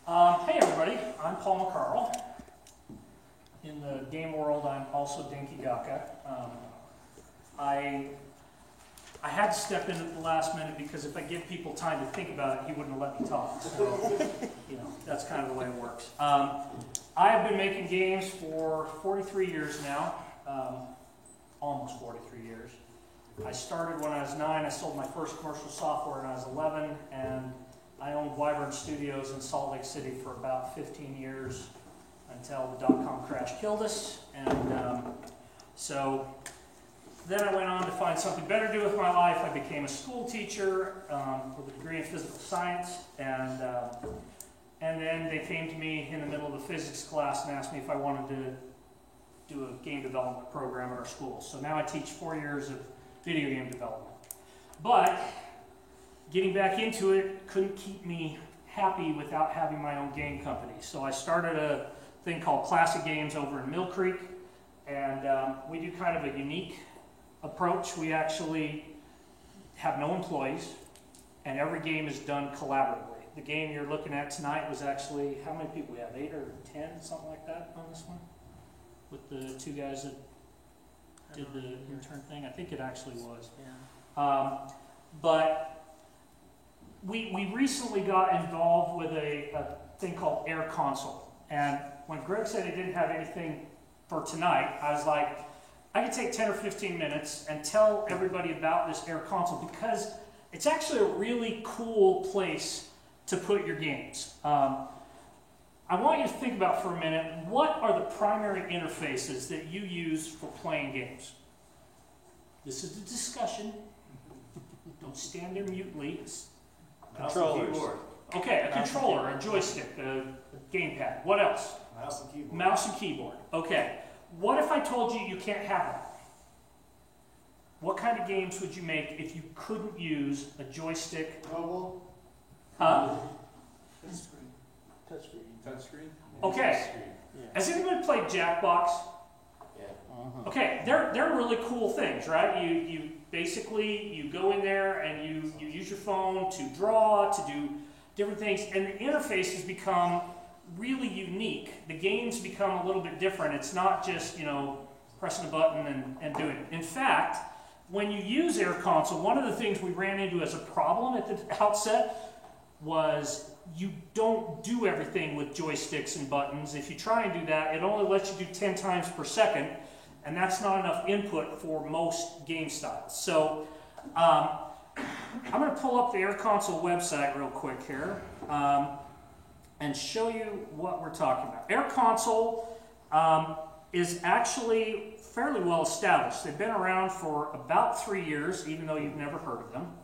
Hey everybody, I'm Paul McCarl. In the game world, I'm also Dinky Gaka. I had to step in at the last minute because if I give people time to think about it, he wouldn't have let me talk. So, that's kind of the way it works. I have been making games for 43 years now, almost 43 years. I started when I was 9. I sold my first commercial software when I was 11, and I owned Wyvern Studios in Salt Lake City for about 15 years until the dot-com crash killed us. And so then I went on to find something better to do with my life. I became a school teacher with a degree in physical science, and then they came to me in the middle of a physics class and asked me if I wanted to do a game development program at our school. So now I teach 4 years of video game development. But getting back into it couldn't keep me happy without having my own game company. So I started a thing called Classic Games over in Mill Creek, and we do kind of a unique approach. We actually have no employees, and every game is done collaboratively. The game you're looking at tonight was actually, how many people we have, 8 or 10, something like that on this one? With the 2 guys that did the intern thing? I think it actually was. Yeah. But we recently got involved with a thing called Air Console. And when Greg said he didn't have anything for tonight, I was like, I could take 10 or 15 minutes and tell everybody about this Air Console because it's actually a really cool place to put your games. I want you to think about for a minute, what are the primary interfaces that you use for playing games? This is the discussion. Don't stand there mutely. Controllers. Okay, a controller, a joystick, a gamepad. What else? Mouse and keyboard. Mouse and keyboard. Okay. What if I told you you can't have that? What kind of games would you make if you couldn't use a joystick? Mobile. Huh? Touchscreen. Touchscreen. Okay. Yeah. Has anybody played Jackbox? Yeah. Okay, they're really cool things, right? You basically you go in there and you use your phone to draw, to do different things, and the interfaces become really unique. The games become a little bit different. It's not just, pressing a button and doing it. In fact, when you use Air Console, one of the things we ran into as a problem at the outset was you don't do everything with joysticks and buttons. If you try and do that, it only lets you do 10 times per second, and that's not enough input for most game styles. So I'm going to pull up the Air Console website real quick here and show you what we're talking about. Air Console is actually fairly well established. They've been around for about 3 years, even though you've never heard of them.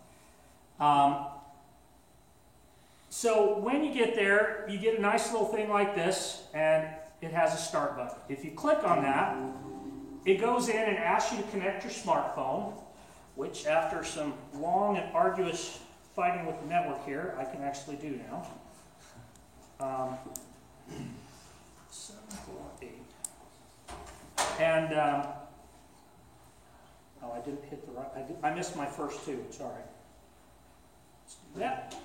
So when you get there, you get a nice little thing like this, and it has a start button. If you click on that, it goes in and asks you to connect your smartphone, which after some long and arduous fighting with the network here, I can actually do now. 748. And, oh, I didn't hit the right, I missed my first 2, sorry. Let's do that.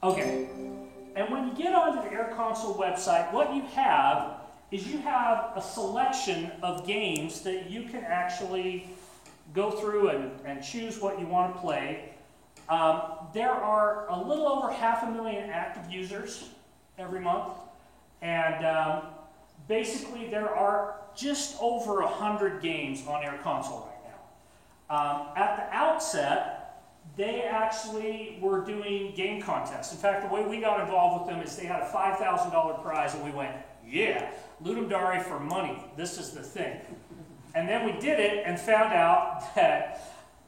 Okay, and when you get onto the Air Console website, what you have is you have a selection of games that you can actually go through and choose what you want to play. There are a little over 500,000 active users every month, and basically there are just over 100 games on Air Console right now. At the outset, they actually were doing game contests. In fact, the way we got involved with them is they had a $5,000 prize, and we went, yeah, Ludum Dare for money. This is the thing. And then we did it and found out that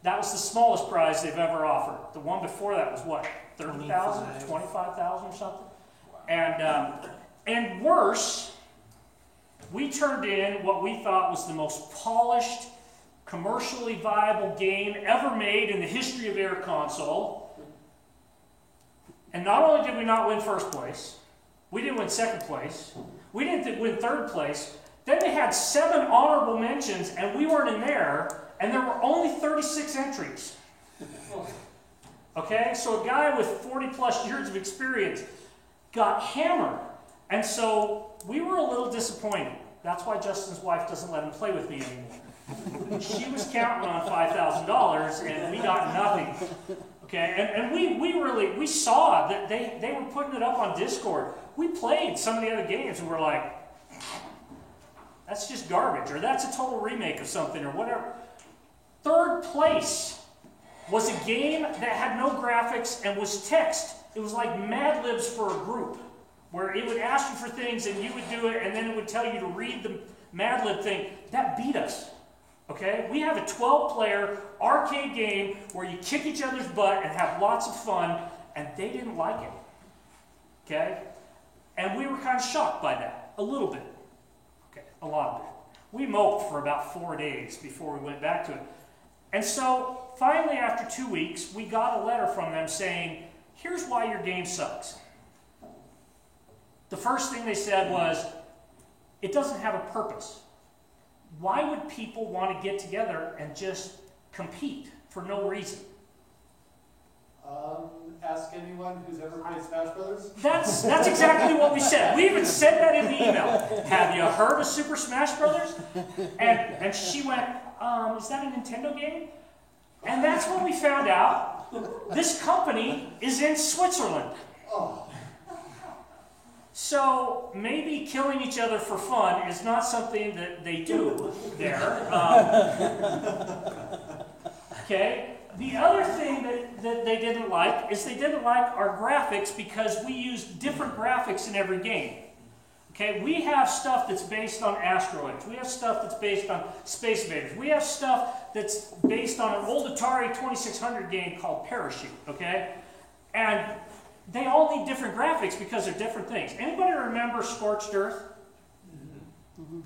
that was the smallest prize they've ever offered. The one before that was what, 30,000, 25,000 or something? And worse, we turned in what we thought was the most polished, commercially viable game ever made in the history of Air Console. And not only did we not win first place, we didn't win second place, we didn't win third place, then they had 7 honorable mentions and we weren't in there, and there were only 36 entries. Okay, so a guy with 40 plus years of experience got hammered. And so we were a little disappointed. That's why Justin's wife doesn't let him play with me anymore. She was counting on $5,000 and we got nothing. Okay, and we saw that they were putting it up on Discord. We played some of the other games and we're like, that's just garbage, or that's a total remake of something, or whatever. Third place was a game that had no graphics and was text. It was like Mad Libs for a group, where it would ask you for things and you would do it, and then it would tell you to read the Mad Lib thing. That beat us. Okay? We have a 12-player arcade game where you kick each other's butt and have lots of fun, and they didn't like it. Okay? And we were kind of shocked by that, a little bit. Okay, a lot of it. We moped for about 4 days before we went back to it. And so, finally, after 2 weeks, we got a letter from them saying, here's why your game sucks. The first thing they said was, it doesn't have a purpose. Why would people want to get together and just compete for no reason? Ask anyone who's ever played Smash Brothers. That's exactly what we said. We even said that in the email. Have you heard of Super Smash Brothers? And she went, is that a Nintendo game? And that's when we found out this company is in Switzerland. Oh. So maybe killing each other for fun is not something that they do there. Okay. The other thing that they didn't like is they didn't like our graphics because we used different graphics in every game. Okay, we have stuff that's based on asteroids. We have stuff that's based on Space Invaders. We have stuff that's based on an old Atari 2600 game called Parachute. Okay, and they all need different graphics because they're different things. Anybody remember Scorched Earth? Mm-hmm.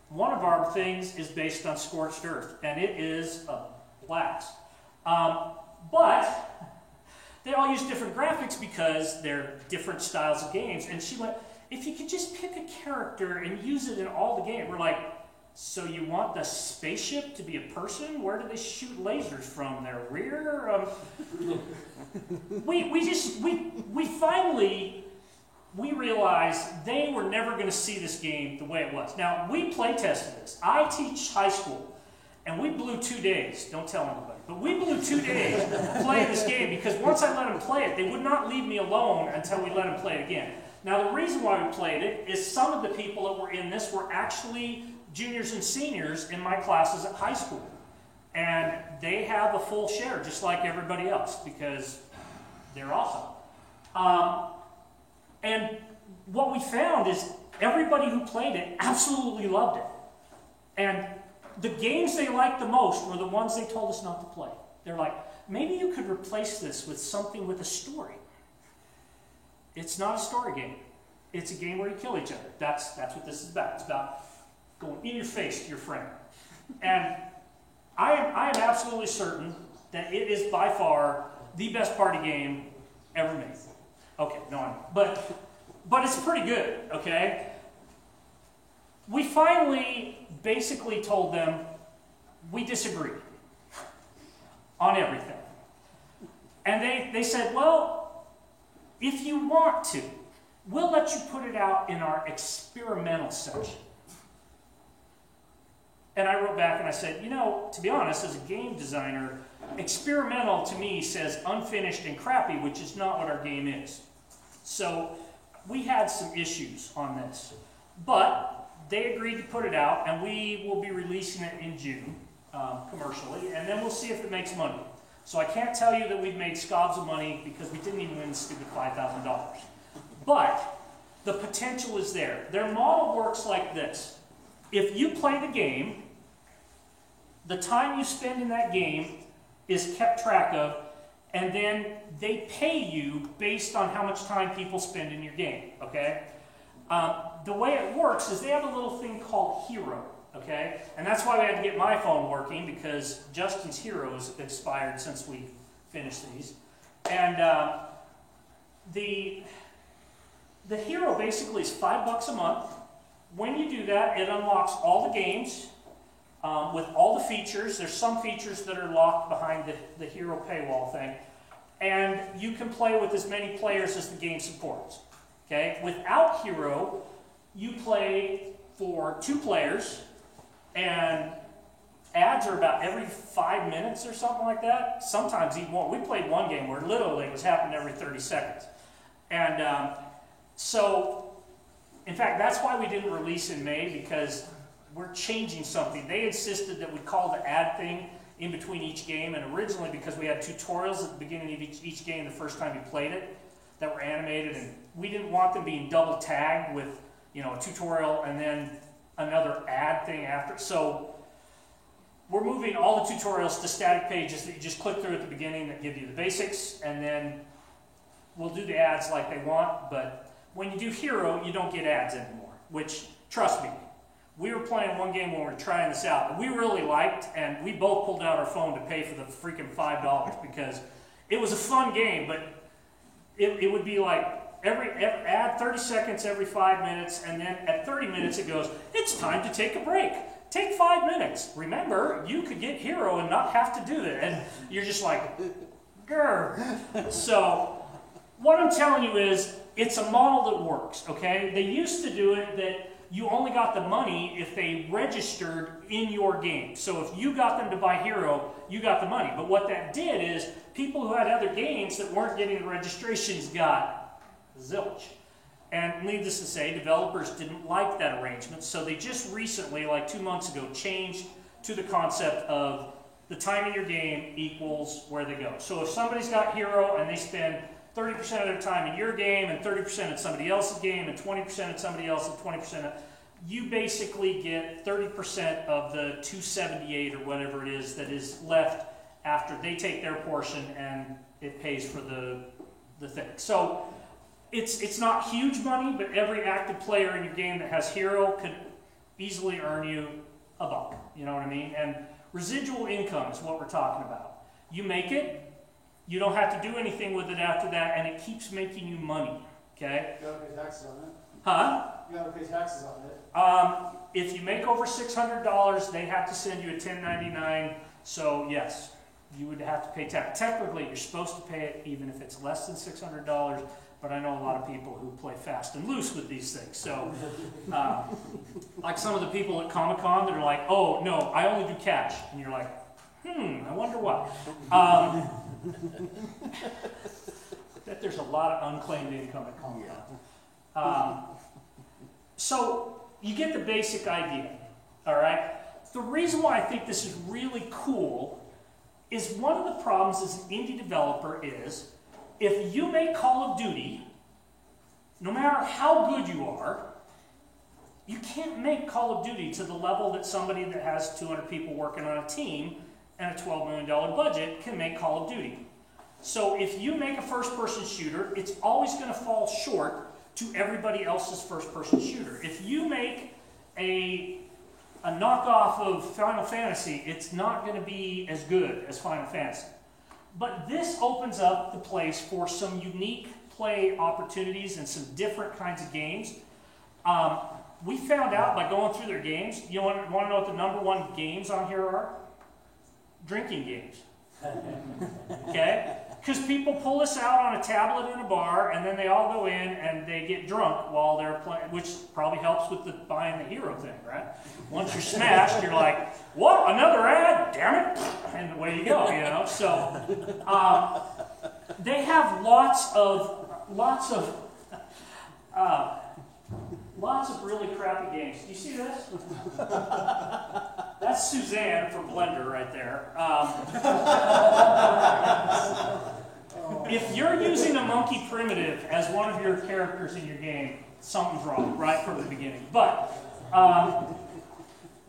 One of our things is based on Scorched Earth, and it is a blast. But they all use different graphics because they're different styles of games. And she went, if you could just pick a character and use it in all the games. We're like, so you want the spaceship to be a person? Where do they shoot lasers from? Their rear? We finally realized they were never going to see this game the way it was. Now, we play tested this. I teach high school. And we blew 2 days, don't tell anybody, but we blew 2 days playing this game because once I let them play it, they would not leave me alone until we let them play it again. Now the reason why we played it is some of the people that were in this were actually juniors and seniors in my classes at high school. And they have a full share just like everybody else because they're awesome. And what we found is everybody who played it absolutely loved it. And the games they liked the most were the ones they told us not to play. They're like, maybe you could replace this with something with a story. It's not a story game. It's a game where you kill each other. That's what this is about. It's about going in your face to your friend. And I am absolutely certain that it is by far the best party game ever made. Okay, no, I know. But it's pretty good, okay? We finally basically told them we disagree on everything. And they said, well, if you want to, we'll let you put it out in our experimental section. And I wrote back and I said, you know, to be honest, as a game designer, experimental to me says unfinished and crappy, which is not what our game is. So we had some issues on this. But they agreed to put it out, and we will be releasing it in June, commercially, and then we'll see if it makes money. So I can't tell you that we've made scobs of money because we didn't even win the stupid $5,000. But the potential is there. Their model works like this. If you play the game, the time you spend in that game is kept track of, and then they pay you based on how much time people spend in your game, okay? The way it works is they have a little thing called Hero, okay? And that's why we had to get my phone working because Justin's Hero has expired since we finished these. And the Hero basically is $5 a month. When you do that, it unlocks all the games with all the features. There's some features that are locked behind the Hero paywall thing. And you can play with as many players as the game supports. Okay? Without Hero, you play for 2 players, and ads are about every 5 minutes or something like that. Sometimes even more. We played one game where literally it was happening every 30 seconds. And so, in fact, that's why we didn't release in May, because we're changing something. They insisted that we call the ad thing in between each game, and originally because we had tutorials at the beginning of each game the first time you played it that were animated, and we didn't want them being double tagged with, you know, a tutorial and then another ad thing after. So we're moving all the tutorials to static pages that you just click through at the beginning that give you the basics, and then we'll do the ads like they want. But when you do Hero, you don't get ads anymore, which, trust me, we were playing one game when we were trying this out that we really liked, and we both pulled out our phone to pay for the freaking $5 because it was a fun game, but it would be like every ad 30 seconds every 5 minutes, and then at 30 minutes it goes, it's time to take a break. Take 5 minutes. Remember, you could get Hero and not have to do that. And you're just like, grr. So what I'm telling you is, it's a model that works, okay? They used to do it that you only got the money if they registered in your game. So if you got them to buy Hero, you got the money. But what that did is, people who had other games that weren't getting the registrations got zilch. And needless to say, developers didn't like that arrangement, so they just recently, like 2 months ago, changed to the concept of the time in your game equals where they go. So if somebody's got Hero and they spend 30% of their time in your game and 30% in somebody else's game and 20% in somebody else and 20% of, you basically get 30% of the 278 or whatever it is that is left after they take their portion, and it pays for the thing. So it's not huge money, but every active player in your game that has Hero could easily earn you $1. You know what I mean? And residual income is what we're talking about. You make it, you don't have to do anything with it after that, and it keeps making you money. Okay? You gotta pay taxes on it. Huh? You gotta pay taxes on it. If you make over $600, they have to send you a 1099. So yes, you would have to pay tax. Technically, you're supposed to pay it even if it's less than $600. But I know a lot of people who play fast and loose with these things. So, like some of the people at Comic-Con that are like, oh, no, I only do cash. And you're like, I wonder why. Bet there's a lot of unclaimed income at Comic-Con. So, you get the basic idea, all right? The reason why I think this is really cool is one of the problems as an indie developer is, if you make Call of Duty, no matter how good you are, you can't make Call of Duty to the level that somebody that has 200 people working on a team and a $12 million budget can make Call of Duty. So if you make a first-person shooter, it's always going to fall short to everybody else's first-person shooter. If you make a knockoff of Final Fantasy, it's not going to be as good as Final Fantasy. But this opens up the place for some unique play opportunities and some different kinds of games. We found out by going through their games, you want to know what the #1 games on here are? Drinking games. Okay? Because people pull this out on a tablet in a bar, and then they all go in and they get drunk while they're playing, which probably helps with the buying the Hero thing, right? Once you're smashed, you're like, what, another ad? Damn it! And away you go, you know? So, they have lots of really crappy games. Do you see this? That's Suzanne from Blender right there. If you're using a monkey primitive as one of your characters in your game, something's wrong right from the beginning. But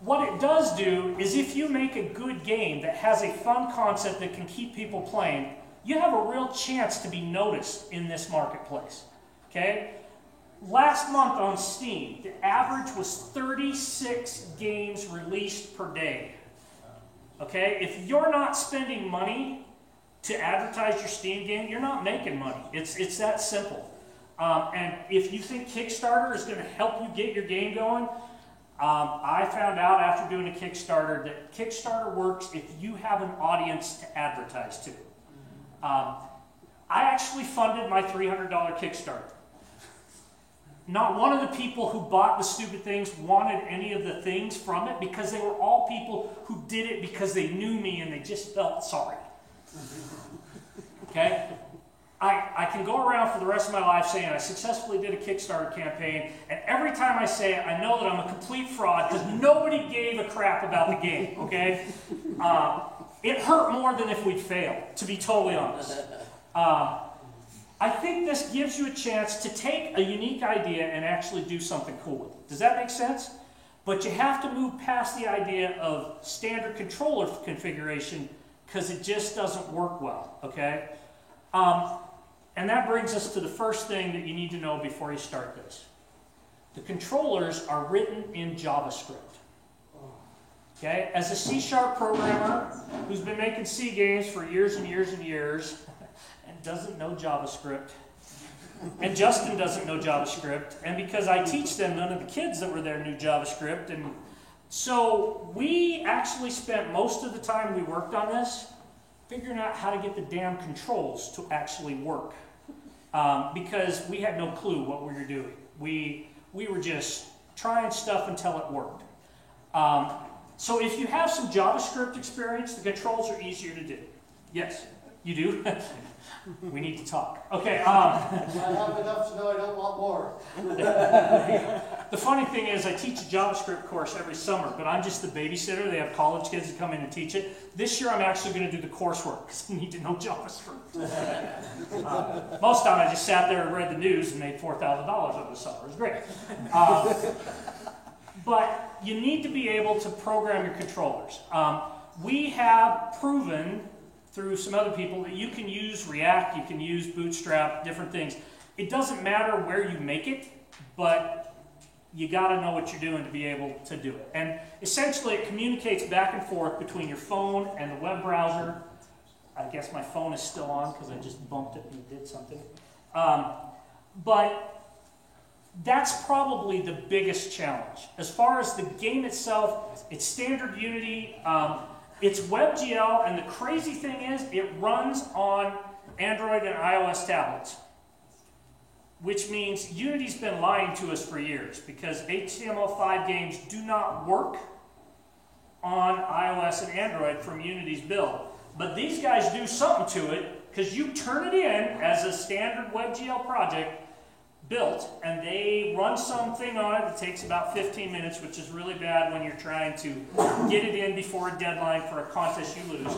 what it does do is, if you make a good game that has a fun concept that can keep people playing, you have a real chance to be noticed in this marketplace. Okay? Last month on Steam, the average was 36 games released per day. Okay? If you're not spending money to advertise your Steam game, you're not making money. It's that simple. And if you think Kickstarter is going to help you get your game going, I found out after doing a Kickstarter that Kickstarter works if you have an audience to advertise to. I actually funded my $300 Kickstarter. Not one of the people who bought the stupid things wanted any of the things from it, because they were all people who did it because they knew me and they just felt sorry. Okay? I can go around for the rest of my life saying I successfully did a Kickstarter campaign, and every time I say it, I know that I'm a complete fraud because nobody gave a crap about the game, okay? It hurt more than if we'd failed, to be totally honest. I think this gives you a chance to take a unique idea and actually do something cool with it. Does that make sense? But you have to move past the idea of standard controller configuration because it just doesn't work well, okay? And that brings us to the first thing that you need to know before you start this. The controllers are written in JavaScript. Okay? As a C# programmer who's been making C games for years and years and years and doesn't know JavaScript, and Justin doesn't know JavaScript, and because I teach them, none of the kids that were there knew JavaScript, and so we actually spent most of the time we worked on this figuring out how to get the damn controls to actually work. Because we had no clue what we were doing. We were just trying stuff until it worked. So if you have some JavaScript experience, the controls are easier to do. Yes, you do? We need to talk. Okay. I have enough to know I don't want more. The funny thing is I teach a JavaScript course every summer, but I'm just the babysitter. They have college kids that come in and teach it. This year I'm actually going to do the coursework because I need to know JavaScript. Most of the time I just sat there and read the news and made $4,000 over the summer. It was great. But you need to be able to program your controllers. We have proven through some other people that you can use React, you can use Bootstrap, different things. It doesn't matter where you make it, but you got to know what you're doing to be able to do it. And essentially it communicates back and forth between your phone and the web browser. I guess my phone is still on because I just bumped it and it did something. But that's probably the biggest challenge. As far as the game itself, it's standard Unity. It's WebGL, and the crazy thing is it runs on Android and iOS tablets, which means Unity's been lying to us for years because HTML5 games do not work on iOS and Android from Unity's build. But these guys do something to it because you turn it in as a standard WebGL project built, and they run something on it that takes about 15 minutes, which is really bad when you're trying to get it in before a deadline for a contest you lose.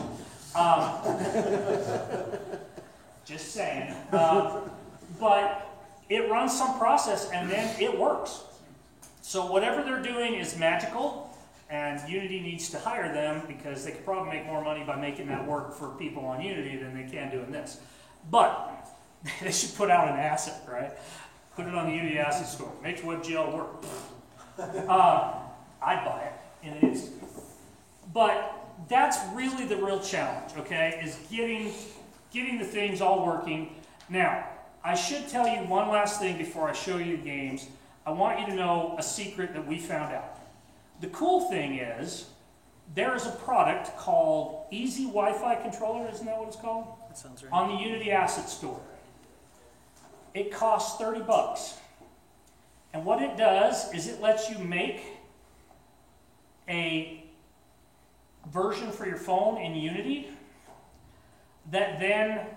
Just saying. But it runs some process, and then it works. So whatever they're doing is magical, and Unity needs to hire them because they could probably make more money by making that work for people on Unity than they can doing this. But they should put out an asset, right? Put it on the Unity Asset Store. Makes WebGL work. I'd buy it in an instant. But that's really the real challenge, okay, is getting the things all working. Now, I should tell you one last thing before I show you the games. I want you to know a secret that we found out. The cool thing is, there is a product called Easy Wi-Fi Controller, isn't that what it's called? That sounds right. On the Unity Asset Store. It costs $30. And what it does is it lets you make a version for your phone in Unity that then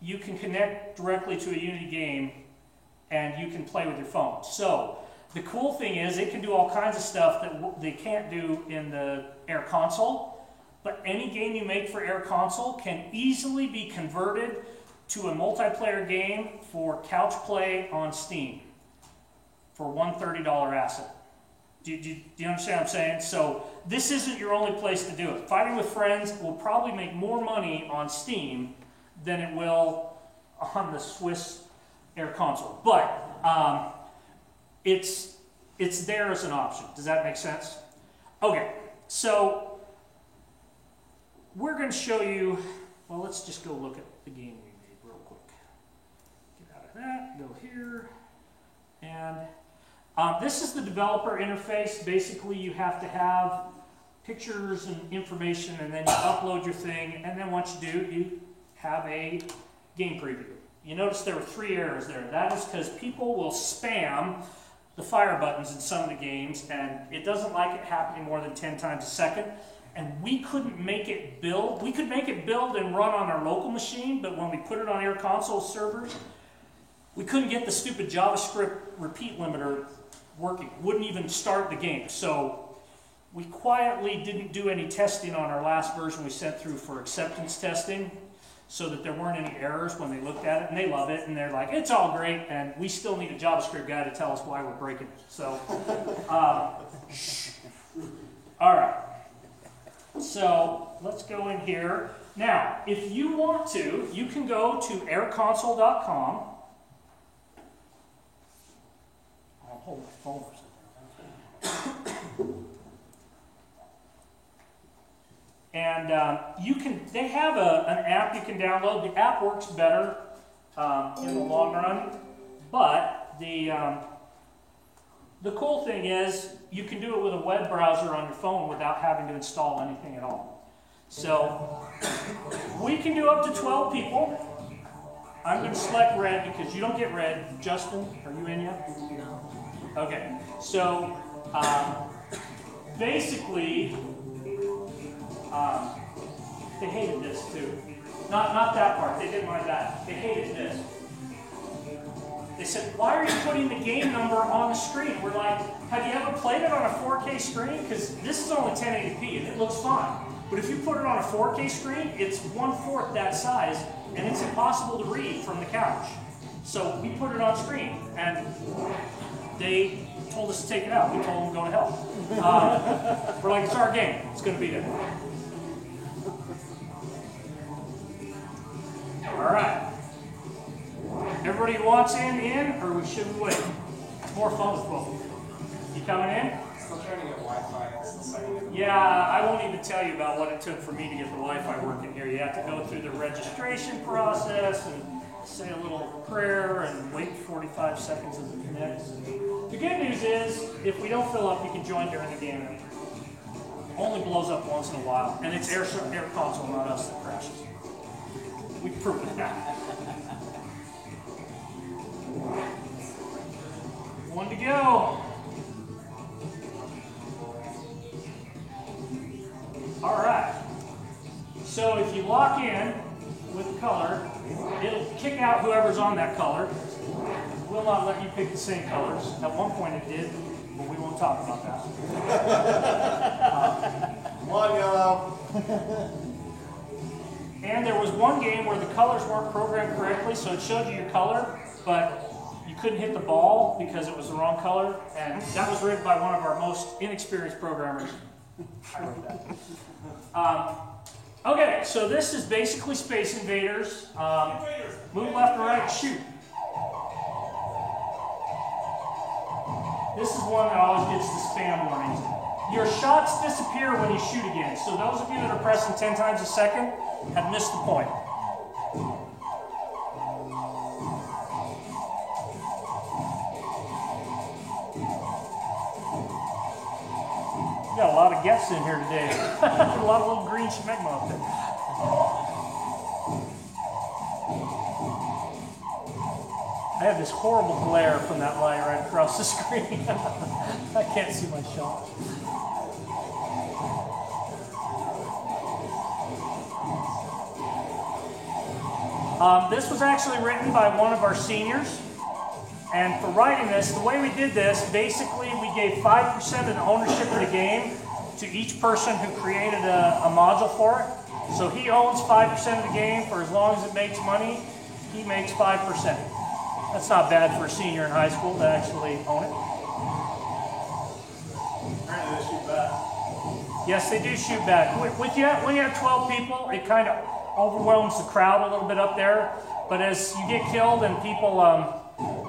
you can connect directly to a Unity game and you can play with your phone. So the cool thing is it can do all kinds of stuff that they can't do in the Air Console, but any game you make for Air Console can easily be converted to a multiplayer game for couch play on Steam for one $30 asset. Do you understand what I'm saying? So this isn't your only place to do it. Fighting with Friends will probably make more money on Steam than it will on the Swiss Air Console. But it's there as an option. Does that make sense? Okay, so we're going to show you, well, let's just go look at the game we made real quick. Get out of that, go here, and this is the developer interface. Basically, you have to have pictures and information, and then you upload your thing, and then once you do, you have a game preview. You notice there were 3 errors there. That is because people will spam the fire buttons in some of the games, and it doesn't like it happening more than 10 times a second. And we couldn't make it build. We could make it build and run on our local machine, but when we put it on Air Console servers, we couldn't get the stupid JavaScript repeat limiter working. Wouldn't even start the game. So we quietly didn't do any testing on our last version we sent through for acceptance testing, so that there weren't any errors when they looked at it, and they love it, and they're like, it's all great, and we still need a JavaScript guy to tell us why we're breaking it. So, all right. So let's go in here. Now, if you want to, you can go to airconsole.com. I'll hold my phone for a second. And they have an app you can download. The app works better in the long run, but the cool thing is you can do it with a web browser on your phone without having to install anything at all. So we can do up to 12 people. I'm going to select red because you don't get red. Justin, are you in yet? No. Okay. So basically, they hated this too. Not that part. They didn't like that. They hated this. They said, why are you putting the game number on the screen? We're like, have you ever played it on a 4K screen? Because this is only 1080p and it looks fine. But if you put it on a 4K screen, it's 1/4 that size and it's impossible to read from the couch. So we put it on screen and they told us to take it out. We told them to go to hell. We're like, it's our game. It's going to be there. All right. Everybody who wants in, or should we wait? More fun with both. You coming in? Still trying to get Wi-Fi. It's still setting it. Yeah, I won't even tell you about what it took for me to get the Wi-Fi working here. You have to go through the registration process and say a little prayer and wait 45 seconds as it connects. The good news is, if we don't fill up, you can join during the game. It only blows up once in a while, and it's Air Console, not us, that crashes. We've proven that. One to go. All right. So if you lock in with color, it'll kick out whoever's on that color. It will not let you pick the same colors. At one point it did, but we won't talk about that. Come on, yellow. And there was one game where the colors weren't programmed correctly, so it showed you your color, but you couldn't hit the ball because it was the wrong color, and that was written by one of our most inexperienced programmers. I wrote that. Okay, so this is basically Space Invaders. Move left or right, shoot. This is one that always gets the spam warnings. Your shots disappear when you shoot again, so those of you that are pressing 10 times a second have missed the point. We got a lot of guests in here today. A lot of little green schmegma up there. I have this horrible glare from that light right across the screen. I can't see my shot. This was actually written by one of our seniors. And for writing this, the way we did this, basically we gave 5% of the ownership of the game to each person who created a module for it. So he owns 5% of the game for as long as it makes money. He makes 5%. That's not bad for a senior in high school to actually own it. Apparently they shoot back. Yes, they do shoot back. When you have 12 people, it kind of overwhelms the crowd a little bit up there. But as you get killed and people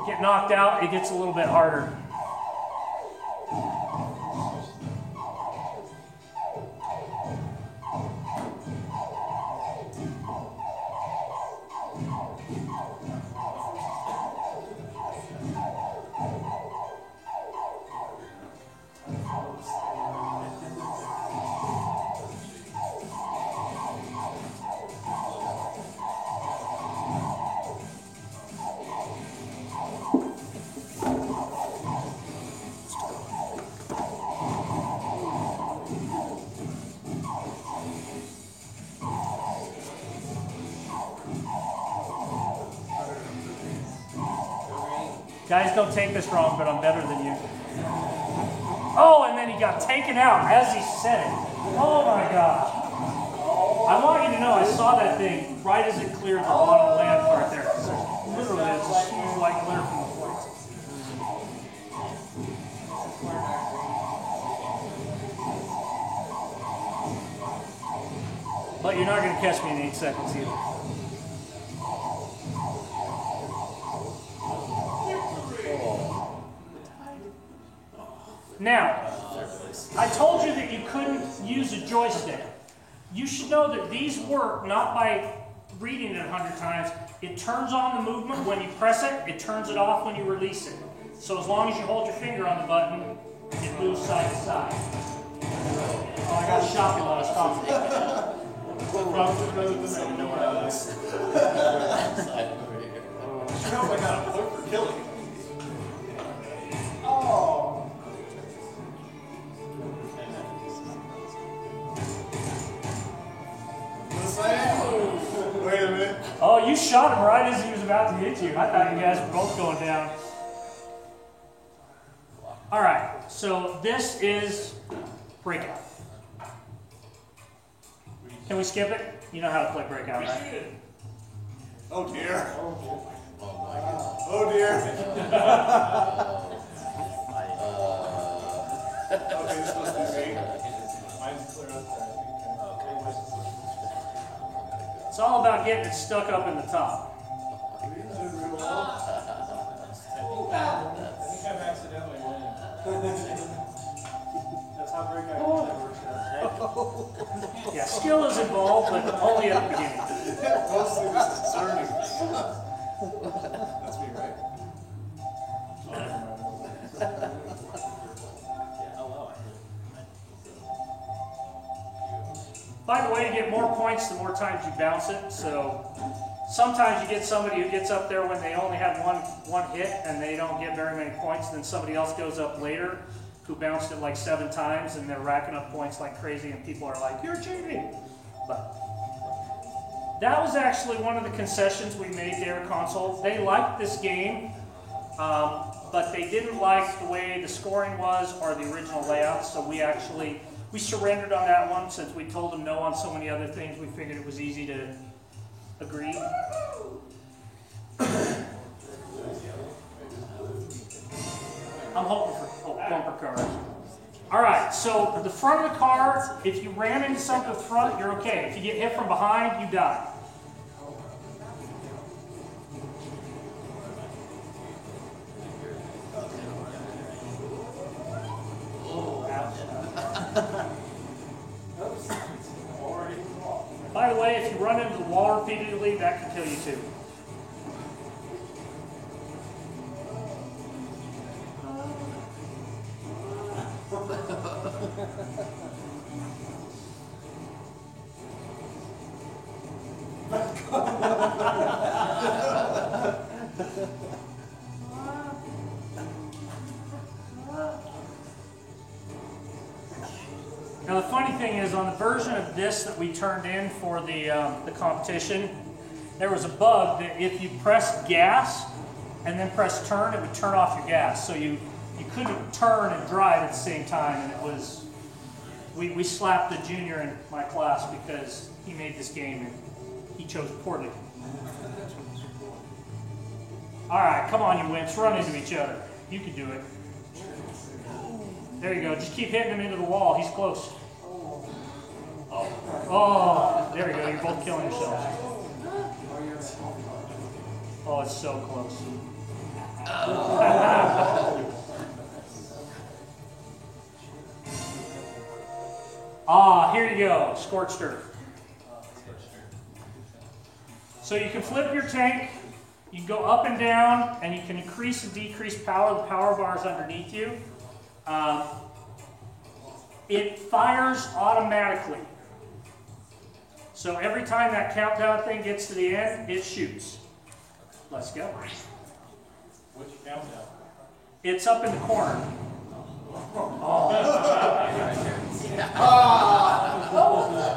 get knocked out, it gets a little bit harder. Guys, don't take this wrong, but I'm better than you. Oh, and then he got taken out as he said it. Oh my gosh. I want you to know I saw that thing right as it cleared the bottom land part there. Literally, it's a smooth white clear from the plates. But you're not going to catch me in 8 seconds either. Now, I told you that you couldn't use a joystick. You should know that these work not by reading it 100 times. It turns on the movement when you press it. It turns it off when you release it. So as long as you hold your finger on the button, it moves side to side. Oh, I got shopping while I was talking. I hope I got a point for killing. Wait a minute. Oh, you shot him right as he was about to hit you. I thought you guys were both going down. All right, so this is Breakout. Can we skip it? You know how to play Breakout, right? Oh dear. Oh Oh dear. Okay, this must be me. Mine's clear up there. It's all about getting it stuck up in the top. I think I'm accidentally winning. That's how breakout works out. Yeah, skill is involved, but only at the beginning. Mostly just discerning. That's me, right? By the way, you get more points the more times you bounce it. So sometimes you get somebody who gets up there when they only have one hit and they don't get very many points. Then somebody else goes up later who bounced it like 7 times and they're racking up points like crazy and people are like, "You're cheating." But that was actually one of the concessions we made to Air Console. They liked this game, but they didn't like the way the scoring was or the original layout. So we surrendered on that one since we told them no on so many other things. We figured it was easy to agree. I'm hoping for bumper cars. All right, so the front of the car, if you ram into something at the front, you're okay. If you get hit from behind, you die. By the way, if you run into the wall repeatedly, that can kill you too. Now the funny thing is, on the version of this that we turned in for the competition, there was a bug that if you pressed gas and then press turn, it would turn off your gas. So you couldn't turn and drive at the same time, and it was, we slapped the junior in my class because he made this game and he chose poorly. All right, come on you wimps, run into each other. You can do it. There you go, just keep hitting him into the wall, he's close. Oh, there we go, you're both killing yourselves. Oh, it's so close. Ah, here you go, Scorched Earth. So you can flip your tank, you can go up and down, and you can increase and decrease power. The power bar is underneath you. It fires automatically. So every time that countdown thing gets to the end, it shoots. Let's go. Which countdown? It's up in the corner.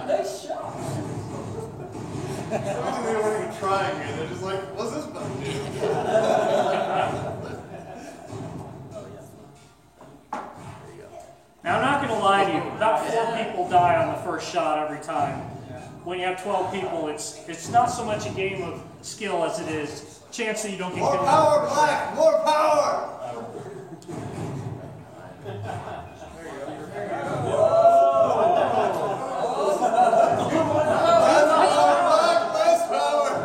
Nice shot. They weren't even trying here. They're just like, what's this button do? die on the first shot every time. When you have 12 people, it's not so much a game of skill as it is chance that you don't get More killed. power, Black! More power! Less power!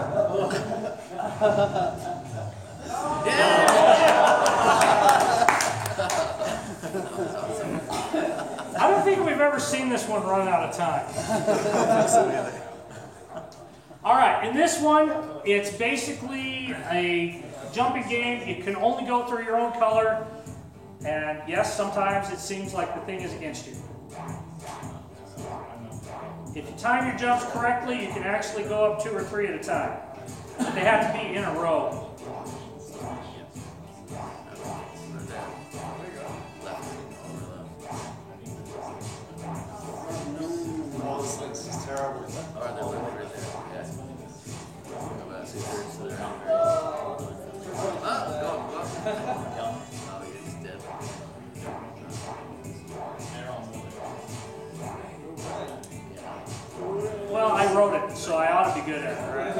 I don't think we've ever seen this one run out of time. All right, in this one, it's basically a jumping game. You can only go through your own color. And yes, sometimes it seems like the thing is against you. If you time your jumps correctly, you can actually go up 2 or 3 at a time. They have to be in a row. Oh, this is terrible. Well, I wrote it, so I ought to be good at it, right?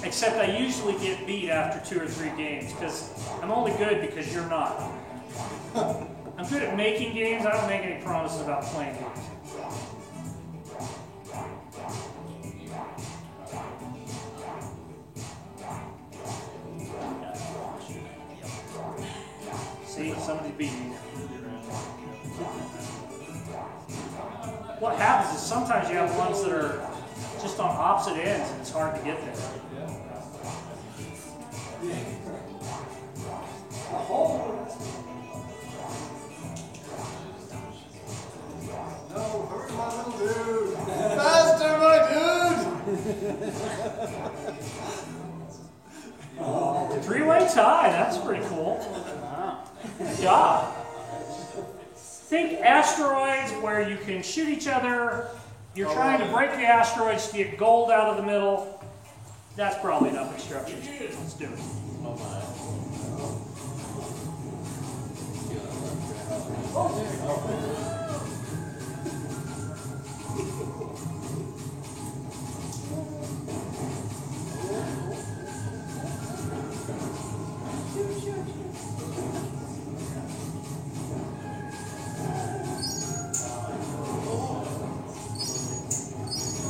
Except I usually get beat after 2 or 3 games, because I'm only good because you're not. I'm good at making games, I don't make any promises about playing games. See, somebody's beating me. What happens is sometimes you have ones that are just on opposite ends and it's hard to get there. No, hurry, my little dude! Faster, my dude! 3-way tie, that's pretty cool. Good job. Think asteroids where you can shoot each other. You're trying to break the asteroids to get gold out of the middle. That's probably enough instructions. Let's do it.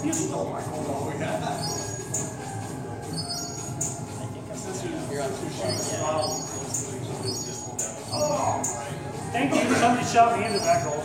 You stole my gold. Thank you. Somebody shot me into that goal.